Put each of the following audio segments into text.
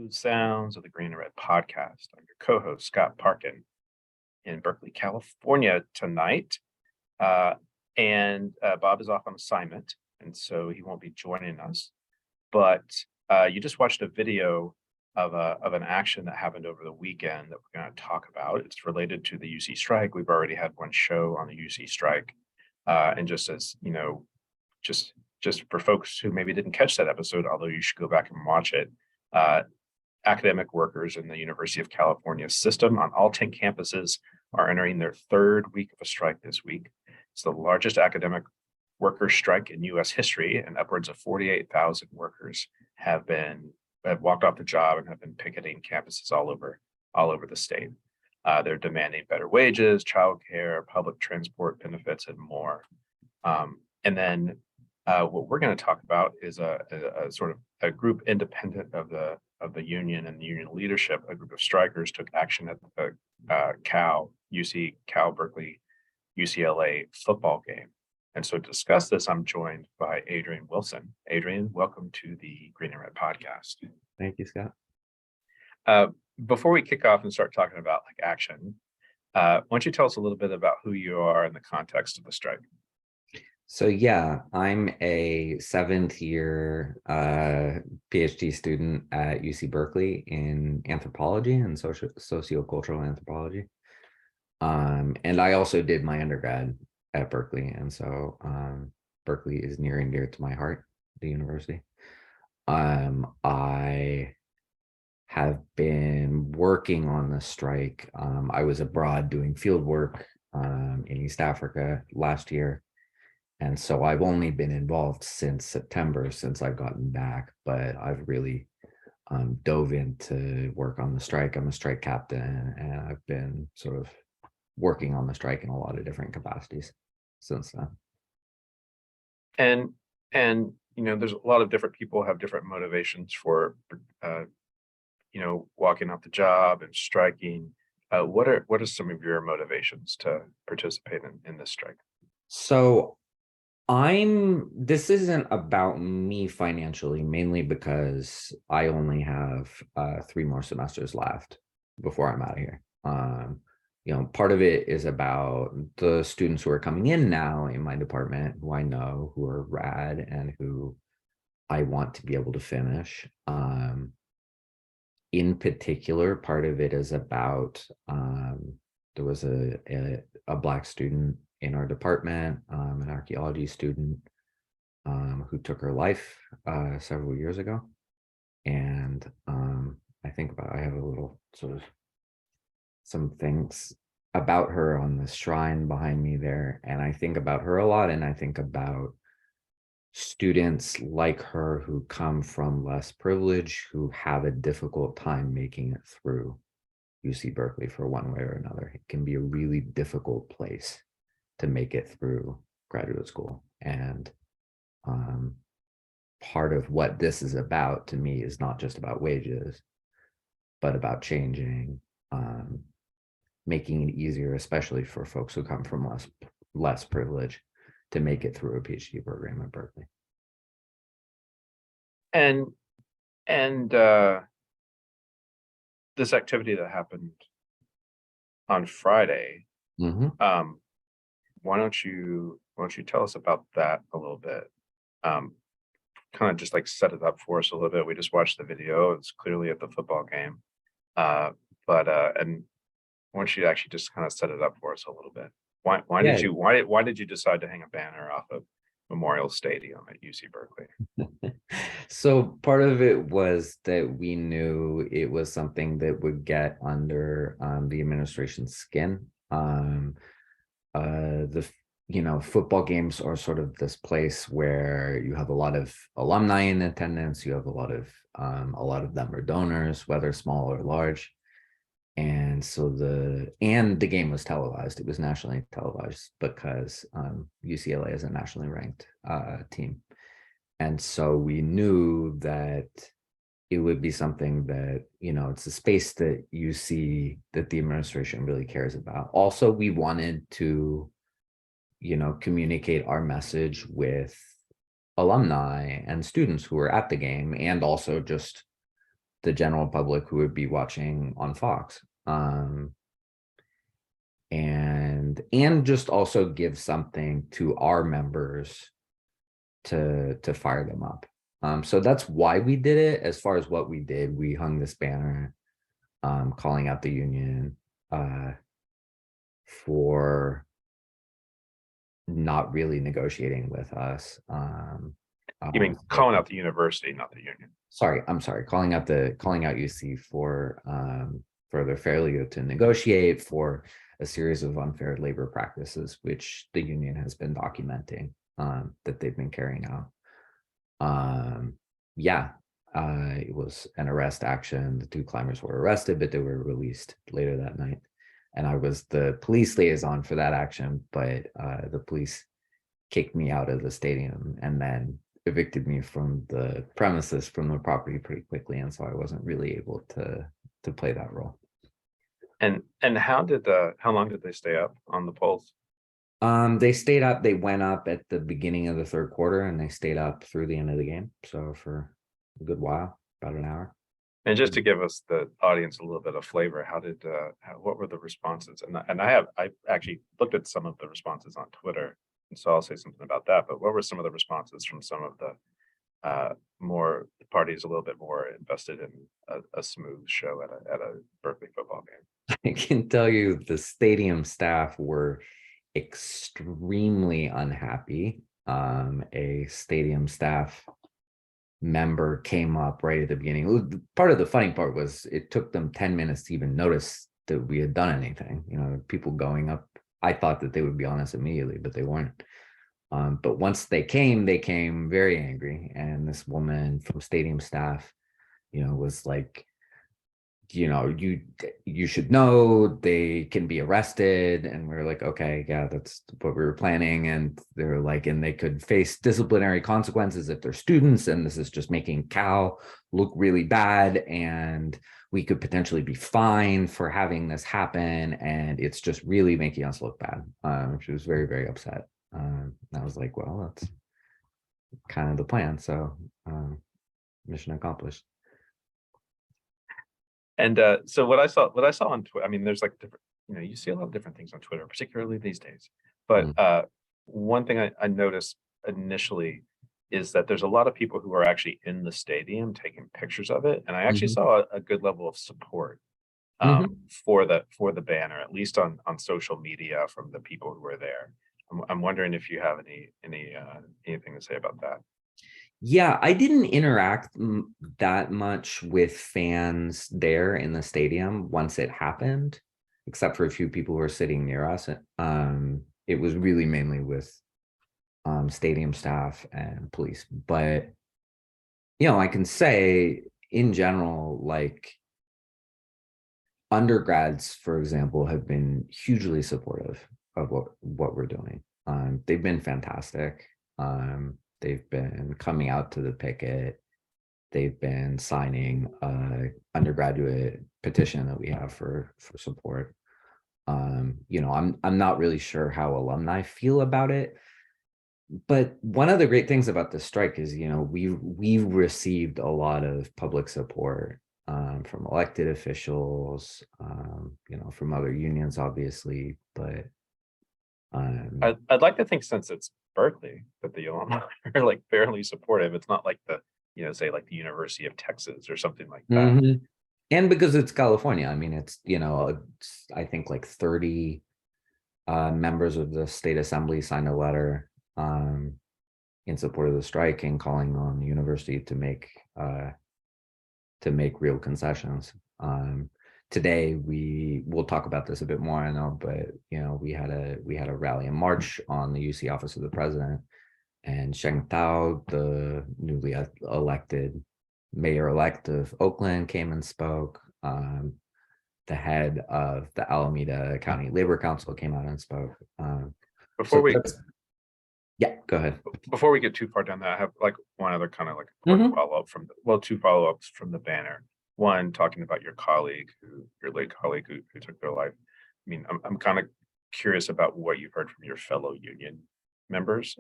smooth sounds of the Green and Red podcast. I'm your co-host, Scott Parkin, in Berkeley, California tonight. And Bob is off on assignment, and so he won't be joining us. But you just watched a video of an action that happened over the weekend that we're going to talk about. It's related to the UC strike. We've already had one show on the UC strike. And just as, you know, just for folks who maybe didn't catch that episode, although you should go back and watch it, academic workers in the University of California system on all 10 campuses are entering their third week of a strike this week. It's the largest academic worker strike in U.S. history, and upwards of 48,000 workers have walked off the job and have been picketing campuses all over the state. They're demanding better wages, childcare, public transport benefits, and more. And then what we're going to talk about is a sort of a group independent of the union and the union leadership. A group of strikers took action at the UC Berkeley, UCLA football game. And so to discuss this, I'm joined by Adrian Wilson. Adrian, welcome to the Green and Red podcast. Thank you, Scott. Before we kick off and start talking about action, why don't you tell us a little bit about who you are in the context of the strike? So yeah, I'm a seventh year PhD student at UC Berkeley in anthropology and sociocultural anthropology. And I also did my undergrad at Berkeley. And so Berkeley is near and dear to my heart, the university. I have been working on the strike. I was abroad doing field work in East Africa last year. And so I've only been involved since September, since I've gotten back, but I've really dove into work on the strike. I'm a strike captain, and I've been sort of working on the strike in a lot of different capacities since then. And you know, there's a lot of different people have different motivations for walking off the job and striking. What are some of your motivations to participate in this strike? So this isn't about me financially, mainly because I only have 3 more semesters left before I'm out of here. Part of it is about the students who are coming in now in my department, who I know, who are rad and who I want to be able to finish. In particular, part of it is about, there was a Black student in our department, an archaeology student who took her life several years ago. And I have a little sort of some things about her on the shrine behind me there. And I think about her a lot, and I think about students like her who come from less privilege, who have a difficult time making it through UC Berkeley for one way or another. It can be a really difficult place to make it through graduate school. And part of what this is about to me is not just about wages, but about changing, making it easier, especially for folks who come from less privilege, to make it through a PhD program at Berkeley. And this activity that happened on Friday, why don't you tell us about that a little bit? Kind of just set it up for us a little bit. We just watched the video. It's clearly at the football game, and why don't you actually just kind of set it up for us a little bit? Why did you decide to hang a banner off of Memorial Stadium at UC Berkeley? So part of it was that we knew it was something that would get under the administration's skin. Football games are sort of this place where you have a lot of alumni in attendance. You have a lot of them are donors, whether small or large. And so the game was televised. It was nationally televised because UCLA is a nationally ranked team. And so we knew that it would be something that, it's a space that you see that the administration really cares about. Also, we wanted to, communicate our message with alumni and students who were at the game, and also just the general public who would be watching on Fox. And just also give something to our members to fire them up. So that's why we did it. As far as what we did, we hung this banner calling out the union for not really negotiating with us. You mean calling out the university, not the union? I'm sorry, calling out UC for their failure to negotiate, for a series of unfair labor practices, which the union has been documenting that they've been carrying out. It was an arrest action. The 2 climbers were arrested, but they were released later that night. And I was the police liaison for that action, but the police kicked me out of the stadium and then evicted me from the premises, from the property, pretty quickly. And so I wasn't really able to play that role. And how long did they stay up on the polls? They stayed up. They went up at the beginning of the 3rd quarter, and they stayed up through the end of the game. So for a good while, about an hour. And just to give us, the audience, a little bit of flavor, what were the responses? And I actually looked at some of the responses on Twitter, and so I'll say something about that. But what were some of the responses from some of the parties a little bit more invested in a smooth show at a Berkeley football game? I can tell you the stadium staff were extremely unhappy. A stadium staff member came up right at the beginning. Part of the funny part was it took them 10 minutes to even notice that we had done anything. People going up, I thought that they would be on us immediately, but they weren't. But once they came very angry. And this woman from stadium staff, was like, you should know they can be arrested. And we were like, okay, yeah, that's what we were planning. And they're like, and they could face disciplinary consequences if they're students, and this is just making Cal look really bad, and we could potentially be fined for having this happen, and it's just really making us look bad. She was very, very upset. I was like, well, that's kind of the plan. So mission accomplished. And so what I saw on Twitter, I mean, there's like different, you see a lot of different things on Twitter, particularly these days. But one thing I noticed initially is that there's a lot of people who are actually in the stadium taking pictures of it, and I actually saw a good level of support for the banner, at least on social media, from the people who are there. I'm wondering if you have anything to say about that. Yeah, I didn't interact that much with fans there in the stadium once it happened, except for a few people who were sitting near us. It was really mainly with stadium staff and police. But, I can say in general, like, undergrads, for example, have been hugely supportive of what we're doing. They've been fantastic. They've been coming out to the picket. They've been signing an undergraduate petition that we have for support. I'm not really sure how alumni feel about it, but one of the great things about the strike is, we've received a lot of public support from elected officials, from other unions, obviously, but I'd like to think, since it's Berkeley, that the alumni are like fairly supportive. It's not like say like the University of Texas or something like that. And because it's California, I mean, it's I think like 30 members of the state assembly signed a letter in support of the strike and calling on the university to make real concessions. Today we'll talk about this a bit more, I know, but we had a rally and march on the UC office of the president, and Sheng Tao, the newly elected mayor-elect of Oakland, came and spoke. The head of the Alameda County Labor Council came out and spoke. Yeah, go ahead. Before we get too far down that, I have like one other kind of like important follow-up two follow-ups from the banner. One, talking about your late colleague who took their life. I mean, I'm kind of curious about what you've heard from your fellow union members?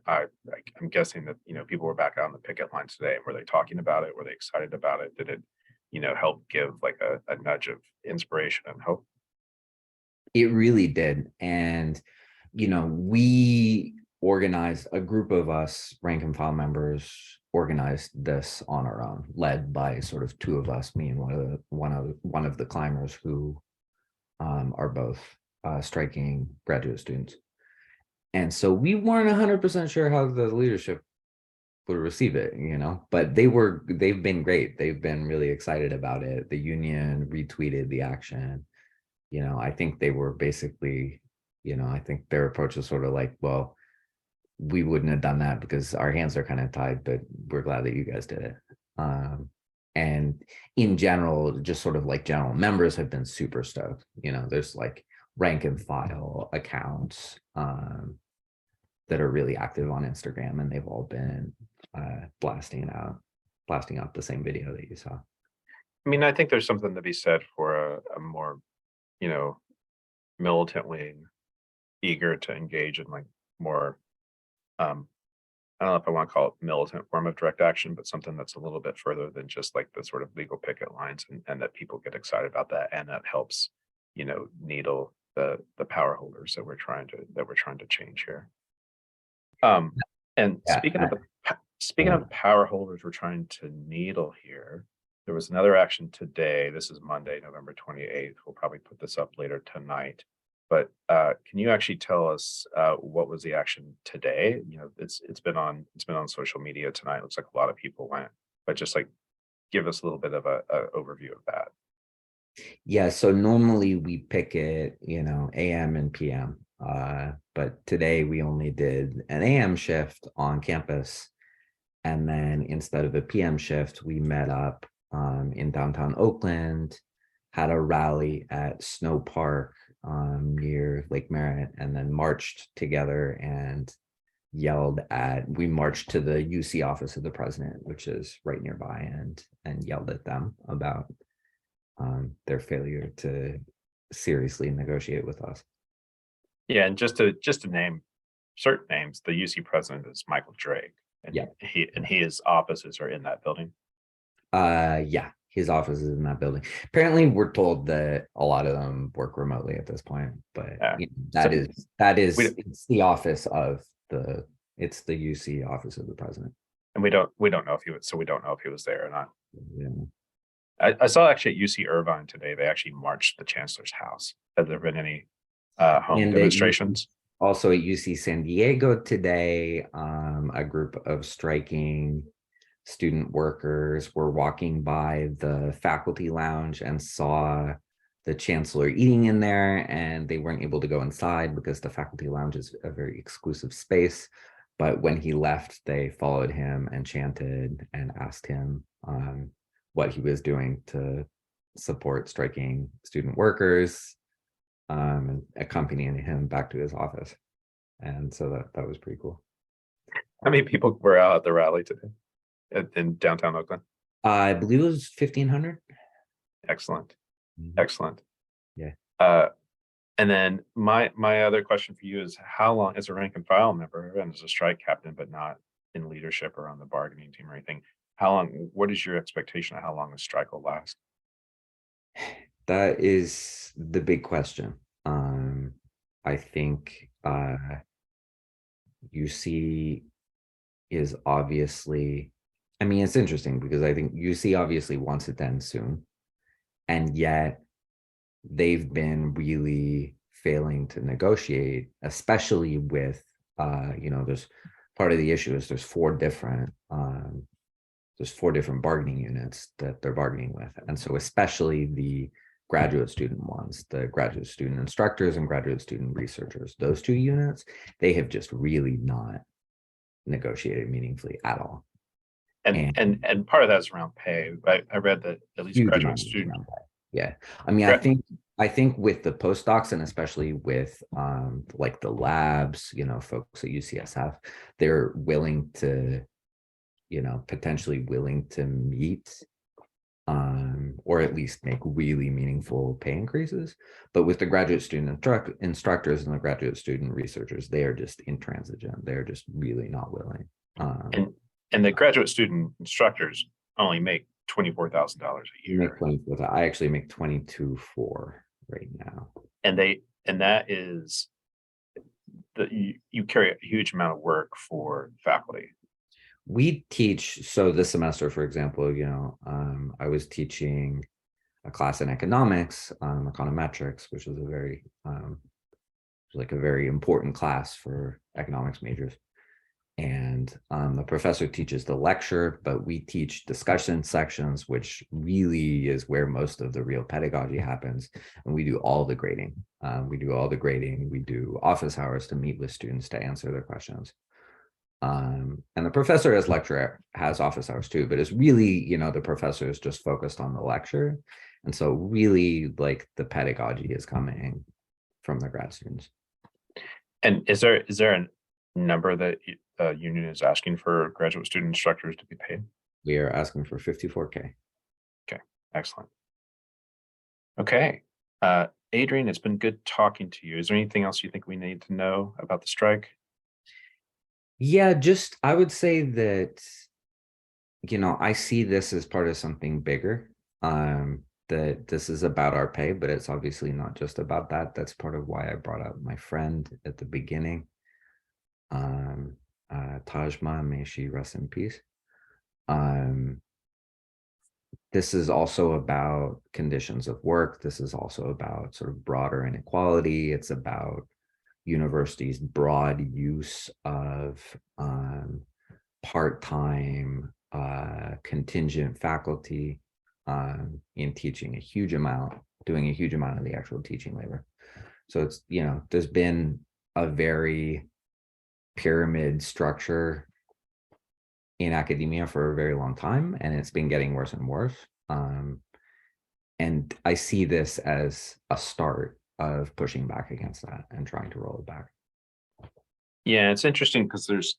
I'm guessing that, people were back out on the picket line today. Were they talking about it? Were they excited about it? Did it, help give like a nudge of inspiration and hope? It really did. And, we organized, a group of us rank and file members organized this on our own, led by sort of two of us, me and one of the climbers who are both striking graduate students. And so we weren't 100% sure how the leadership would receive it, but they've been great. They've been really excited about it. The union retweeted the action. I think they were basically, I think their approach was sort of like, well, we wouldn't have done that because our hands are kind of tied, but we're glad that you guys did it. And in general, just sort of like general members have been super stoked. There's like rank and file accounts that are really active on Instagram, and they've all been blasting out the same video that you saw. I mean, I think there's something to be said for a more, militant wing, eager to engage in like more, I don't know if I want to call it militant form of direct action, but something that's a little bit further than just like the sort of legal picket lines, and that people get excited about that, and that helps, needle the power holders that we're trying to change here. And Yeah, speaking of power holders we're trying to needle here, there was another action today. This is Monday, November 28th. We'll probably put this up later tonight. But can you actually tell us what was the action today? It's been on social media tonight. Looks like a lot of people went, but just like give us a little bit of a overview of that. Yeah, so normally we picket, AM and PM. But today we only did an AM shift on campus. And then instead of a PM shift, we met up in downtown Oakland, had a rally at Snow Park near Lake Merritt, and then marched together and we marched to the UC office of the president, which is right nearby, and yelled at them about their failure to seriously negotiate with us. Yeah, and just to name certain names, the UC president is Michael Drake, and Yeah. his offices are in that building. Yeah, his office is in that building. Apparently, we're told that a lot of them work remotely at this point, but it's the office of the UC office of the president. And we don't know if he was, so we don't know if he was there or not. Yeah. I saw actually at UC Irvine today, they actually marched the chancellor's house. Have there been any home demonstrations? Also at UC San Diego today, a group of striking student workers were walking by the faculty lounge and saw the chancellor eating in there, and they weren't able to go inside because the faculty lounge is a very exclusive space. But when he left, they followed him and chanted and asked him what he was doing to support striking student workers, and accompanying him back to his office. And so that was pretty cool. How many people were out at the rally today in downtown Oakland? I believe it was 1,500. Excellent. Mhm. Excellent. Yeah. And then my other question for you is, how long, as a rank and file member and as a strike captain, but not in leadership or on the bargaining team or anything, what is your expectation of how long the strike will last? That is the big question. I think UC is obviously, it's interesting because I think UC obviously wants it to end soon, and yet they've been really failing to negotiate, especially with, there's part of the issue is there's four different bargaining units that they're bargaining with. And so especially the graduate student ones, the graduate student instructors and graduate student researchers, those two units, they have just really not negotiated meaningfully at all. And part of that's around pay. I read that at least graduate student. Yeah. I think with the postdocs, and especially with like the labs, folks at UCSF, they're willing to, potentially willing to meet or at least make really meaningful pay increases. But with the graduate student instructors and the graduate student researchers, they are just intransigent. They're just really not willing. And the graduate student instructors only make $24,000 a year. I actually make 22.4 right now. And that is that you carry a huge amount of work for faculty. We teach, so this semester, for example, I was teaching a class in economics, econometrics, which is a very important class for economics majors. And the professor teaches the lecture, but we teach discussion sections, which really is where most of the real pedagogy happens. And we do all the grading. We do office hours to meet with students to answer their questions. And the professor as lecturer has office hours too, but it's really, the professor is just focused on the lecture. And so really like the pedagogy is coming from the grad students. And is there a number that union is asking for graduate student instructors to be paid? We are asking for $54K. Okay, excellent. Okay, Adrian, it's been good talking to you. Is there anything else you think we need to know about the strike? Yeah, I would say that, I see this as part of something bigger, that this is about our pay, but it's obviously not just about that. That's part of why I brought up my friend at the beginning. Tajma, may she rest in peace. This is also about conditions of work. This is also about sort of broader inequality. It's about universities' broad use of part-time contingent faculty in teaching a huge amount, doing a huge amount of the actual teaching labor. So it's, there's been a very pyramid structure in academia for a very long time, and it's been getting worse and worse. And I see this as a start of pushing back against that and trying to roll it back. Yeah, it's interesting because there's,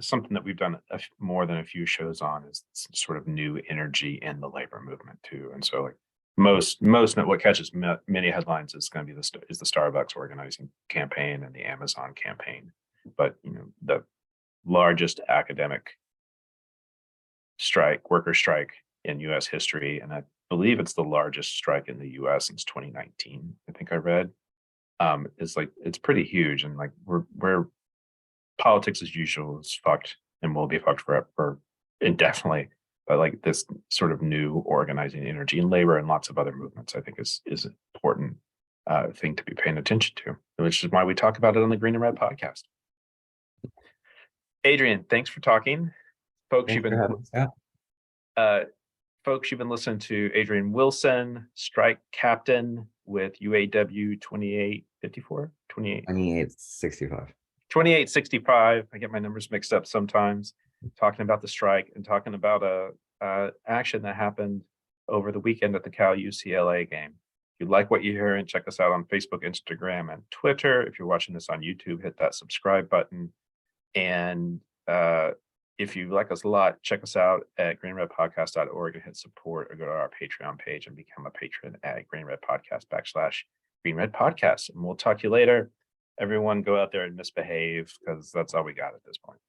something that we've done more than a few shows on is sort of new energy in the labor movement too. And so like most what catches many headlines is going to be the Starbucks organizing campaign and the Amazon campaign. But the largest academic worker strike in U.S. history, and I believe it's the largest strike in the U.S. since 2019. I think I read. It's pretty huge, and like we're politics as usual is fucked and will be fucked forever indefinitely. But like this sort of new organizing energy in labor and lots of other movements, I think is an important thing to be paying attention to, which is why we talk about it on the Green and Red podcast. Adrian, thanks for talking. Folks, you've been listening to Adrian Wilson, strike captain with UAW 2865. 2865. I get my numbers mixed up sometimes, talking about the strike and talking about a action that happened over the weekend at the Cal-UCLA game. If you like what you hear, and check us out on Facebook, Instagram, and Twitter. If you're watching this on YouTube, hit that subscribe button. And if you like us a lot, check us out at greenredpodcast.org and hit support, or go to our Patreon page and become a patron at greenredpodcast.com/greenredpodcast. And we'll talk to you later. Everyone go out there and misbehave, because that's all we got at this point.